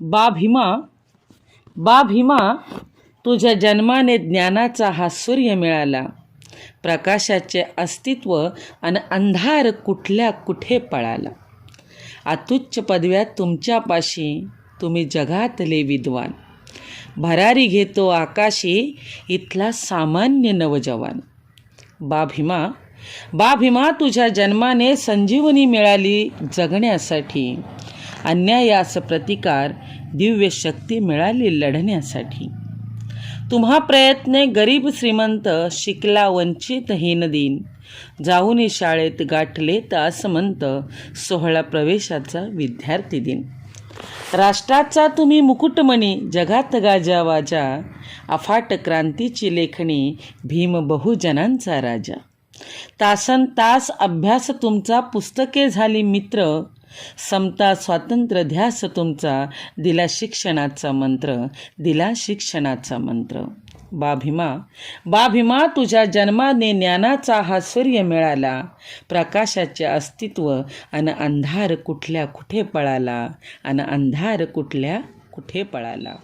बा भीमा, बा भीमा, तुझ्या जन्माने ज्ञानाचा हा सूर्य मिळाला. प्रकाशाचे अस्तित्व आणि अंधार कुठल्या कुठे पळाला. अत्युच्च पदव्या तुमच्यापाशी, तुम्ही जगातले विद्वान. भरारी घेतो आकाशी इथला सामान्य नवजवान. बा भीमा, बा भीमा, तुझ्या जन्माने संजीवनी मिळाली जगण्यासाठी. अन्यायास प्रतिकार दिव्य शक्ती मिळाली लढण्यासाठी. तुम्हा प्रयत्ने गरीब श्रीमंत, शिकला वंचित हीनदीन. जाऊनी शाळेत गाठलेत आसमंत, 16 प्रवेशाचा विद्यार्थी दिन. राष्ट्राचा तुम्ही मुकुटमणी, जगात गाजावाजा. अफाट क्रांतीची लेखणी, भीम बहुजनांचा राजा. तासन तास अभ्यास तुमचा, पुस्तके झाली मित्र. समता स्वातंत्र्य ध्यास तुमचा, दिला शिक्षणाचा मंत्र, दिला शिक्षणाचा मंत्र. बा भीमा, बा भीमा, तुझ्या जन्माने ज्ञानाचा हा सूर्य मिळाला. प्रकाशाचे अस्तित्व आणि अंधार कुठल्या कुठे पळाला, आणि अंधार कुठल्या कुठे पळाला.